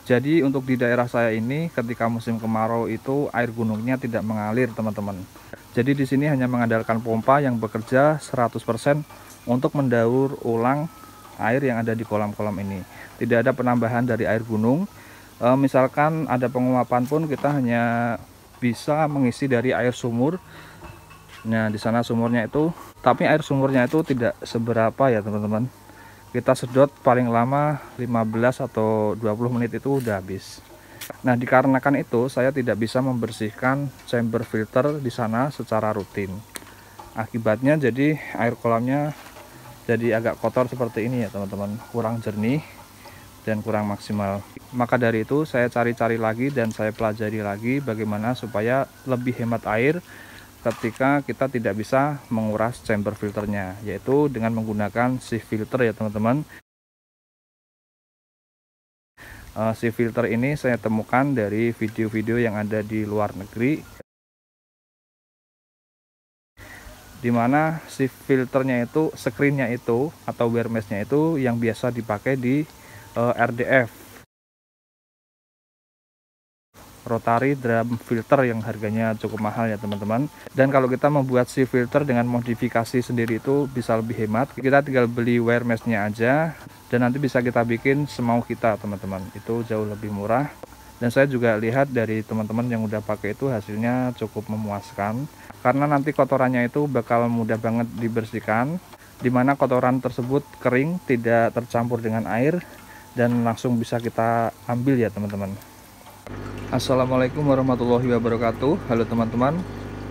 Jadi untuk di daerah saya ini ketika musim kemarau itu air gunungnya tidak mengalir, teman-teman. Jadi di sini hanya mengandalkan pompa yang bekerja 100% untuk mendaur ulang air yang ada di kolam-kolam ini. Tidak ada penambahan dari air gunung. Misalkan ada penguapan pun kita hanya bisa mengisi dari air sumur. Nah, di sana sumurnya itu, tapi air sumurnya itu tidak seberapa ya, teman-teman. Kita sedot paling lama 15 atau 20 menit itu udah habis. Nah, dikarenakan itu saya tidak bisa membersihkan chamber filter di sana secara rutin. Akibatnya jadi air kolamnya jadi agak kotor seperti ini ya, teman-teman. Kurang jernih dan kurang maksimal. Maka dari itu saya cari-cari lagi dan saya pelajari lagi bagaimana supaya lebih hemat air ketika kita tidak bisa menguras chamber filternya, yaitu dengan menggunakan sieve filter ya, teman-teman. Sieve filter ini saya temukan dari video-video yang ada di luar negeri, dimana sieve filternya itu, screennya itu atau wear meshnya itu yang biasa dipakai di RDF, rotary drum filter, yang harganya cukup mahal ya, teman-teman. Dan kalau kita membuat sieve filter dengan modifikasi sendiri itu bisa lebih hemat. Kita tinggal beli wear meshnya aja dan nanti bisa kita bikin semau kita, teman-teman. Itu jauh lebih murah. Dan saya juga lihat dari teman-teman yang udah pakai itu hasilnya cukup memuaskan, karena nanti kotorannya itu bakal mudah banget dibersihkan, dimana kotoran tersebut kering, tidak tercampur dengan air, dan langsung bisa kita ambil ya, teman-teman. Assalamualaikum warahmatullahi wabarakatuh. Halo teman-teman,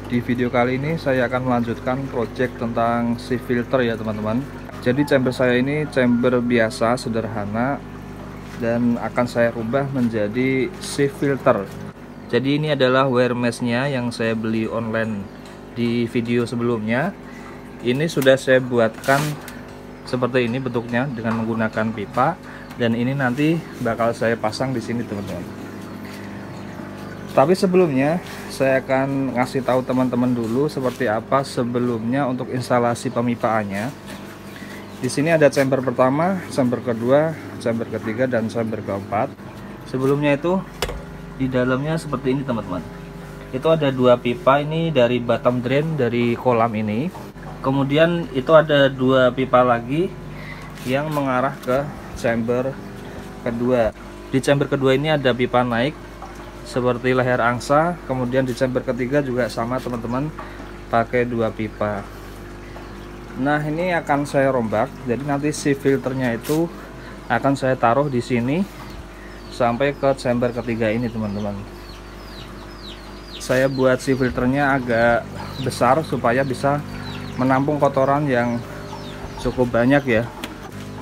di video kali ini saya akan melanjutkan project tentang sieve filter ya, teman-teman. Jadi chamber saya ini chamber biasa sederhana dan akan saya rubah menjadi sieve filter. Jadi ini adalah wear meshnya yang saya beli online di video sebelumnya. Ini sudah saya buatkan seperti ini bentuknya dengan menggunakan pipa, dan ini nanti bakal saya pasang di sini, teman-teman. Tapi sebelumnya saya akan ngasih tahu teman-teman dulu seperti apa sebelumnya untuk instalasi pemipaannya. Di sini ada chamber pertama, chamber kedua, chamber ketiga, dan chamber keempat. Sebelumnya itu di dalamnya seperti ini, teman-teman. Itu ada dua pipa ini dari bottom drain dari kolam ini. Kemudian itu ada dua pipa lagi yang mengarah ke chamber kedua. Di chamber kedua ini ada pipa naik seperti leher angsa. Kemudian di chamber ketiga juga sama, teman-teman, pakai dua pipa. Nah, ini akan saya rombak. Jadi nanti si filternya itu akan saya taruh di sini sampai ke chamber ketiga ini, teman-teman. Saya buat si filternya agak besar supaya bisa menampung kotoran yang cukup banyak ya.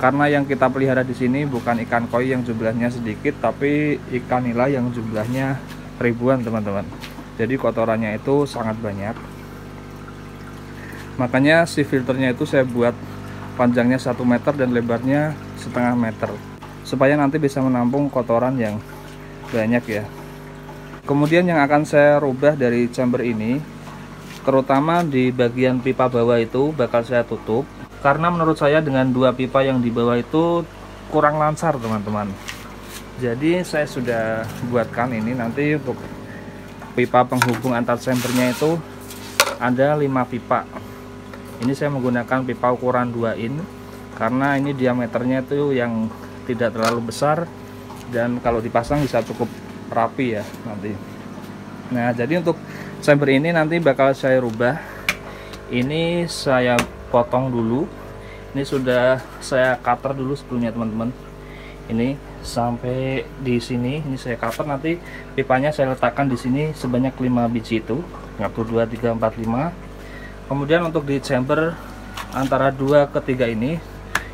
Karena yang kita pelihara di sini bukan ikan koi yang jumlahnya sedikit, tapi ikan nila yang jumlahnya ribuan, teman-teman. Jadi kotorannya itu sangat banyak. Makanya si filternya itu saya buat panjangnya 1 meter dan lebarnya setengah meter, supaya nanti bisa menampung kotoran yang banyak ya. Kemudian yang akan saya rubah dari chamber ini, terutama di bagian pipa bawah itu bakal saya tutup. Karena menurut saya dengan dua pipa yang di bawah itu kurang lancar, teman-teman. Jadi saya sudah buatkan ini nanti untuk pipa penghubung antar chambernya itu ada 5 pipa. Ini saya menggunakan pipa ukuran 2 in karena ini diameternya itu yang tidak terlalu besar dan kalau dipasang bisa cukup rapi ya nanti. Nah, jadi untuk chamber ini nanti bakal saya rubah. Ini saya potong dulu. Ini sudah saya cutter dulu sebelumnya, teman-teman. Ini sampai di sini, ini saya cutter. Nanti pipanya saya letakkan di sini sebanyak 5 biji itu. 1 2 3 4 5. Kemudian untuk di chamber antara 2 ke 3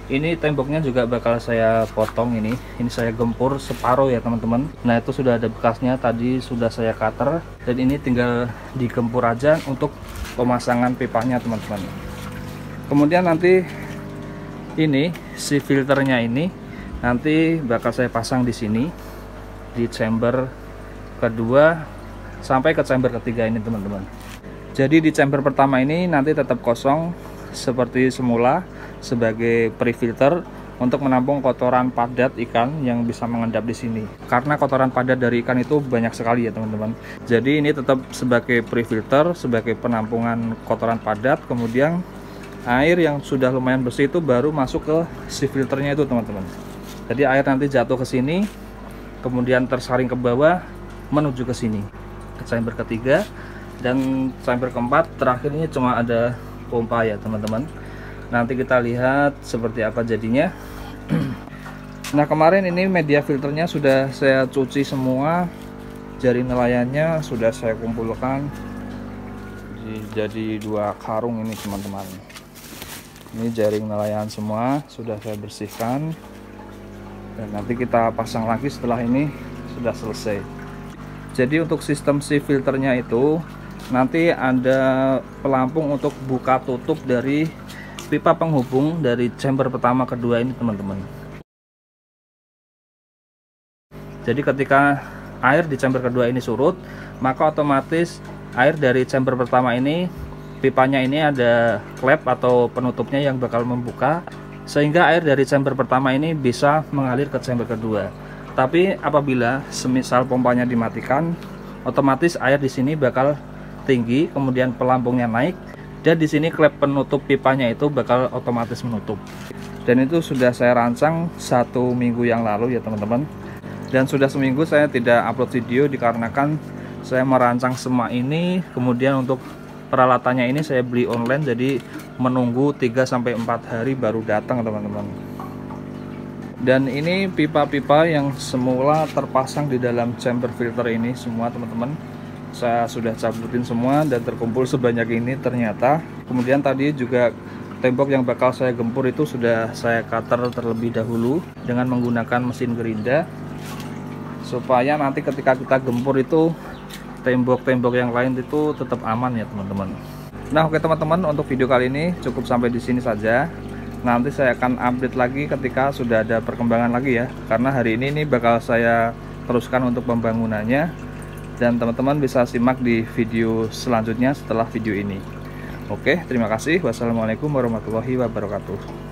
ini temboknya juga bakal saya potong ini. Ini saya gempur separuh ya, teman-teman. Nah, itu sudah ada bekasnya, tadi sudah saya cutter dan ini tinggal digempur aja untuk pemasangan pipanya, teman-teman. Kemudian nanti ini si filternya ini nanti bakal saya pasang di sini di chamber kedua sampai ke chamber ketiga ini, teman-teman. Jadi di chamber pertama ini nanti tetap kosong seperti semula sebagai pre-filter. untuk menampung kotoran padat ikan yang bisa mengendap di sini. Karena kotoran padat dari ikan itu banyak sekali ya teman-teman. Jadi ini tetap sebagai pre-filter, sebagai penampungan kotoran padat. Kemudian air yang sudah lumayan bersih itu baru masuk ke si filternya itu teman-teman. Jadi air nanti jatuh ke sini, kemudian tersaring ke bawah menuju ke sini, ke chamber ketiga. Dan chamber keempat terakhir ini cuma ada pompa ya teman-teman. Nanti kita lihat seperti apa jadinya. Nah, kemarin ini media filternya sudah saya cuci semua, jaring nelayannya sudah saya kumpulkan jadi 2 karung ini teman-teman. Ini jaring nelayan semua sudah saya bersihkan, dan nanti kita pasang lagi setelah ini sudah selesai. Jadi untuk sistem si filternya itu nanti ada pelampung untuk buka tutup dari pipa penghubung dari chamber pertama kedua ini teman-teman. Jadi ketika air di chamber kedua ini surut, maka otomatis air dari chamber pertama ini, pipanya ini ada klep atau penutupnya yang bakal membuka, sehingga air dari chamber pertama ini bisa mengalir ke chamber kedua. Tapi apabila semisal pompanya dimatikan, otomatis air di sini bakal tinggi, kemudian pelampungnya naik, dan di sini klep penutup pipanya itu bakal otomatis menutup. Dan itu sudah saya rancang 1 minggu yang lalu ya teman-teman. Dan sudah seminggu saya tidak upload video dikarenakan saya merancang semua ini, kemudian untuk peralatannya ini saya beli online, jadi menunggu 3-4 hari baru datang teman-teman. Dan ini pipa-pipa yang semula terpasang di dalam chamber filter ini semua teman-teman, saya sudah cabutin semua dan terkumpul sebanyak ini ternyata. Kemudian tadi juga tembok yang bakal saya gempur itu sudah saya cutter terlebih dahulu dengan menggunakan mesin gerinda, supaya nanti ketika kita gempur itu tembok-tembok yang lain itu tetap aman ya teman-teman. Nah, oke teman-teman, untuk video kali ini cukup sampai di sini saja. Nanti saya akan update lagi ketika sudah ada perkembangan lagi ya, karena hari ini bakal saya teruskan untuk pembangunannya. Dan teman-teman bisa simak di video selanjutnya setelah video ini. Oke, terima kasih. Wassalamualaikum warahmatullahi wabarakatuh.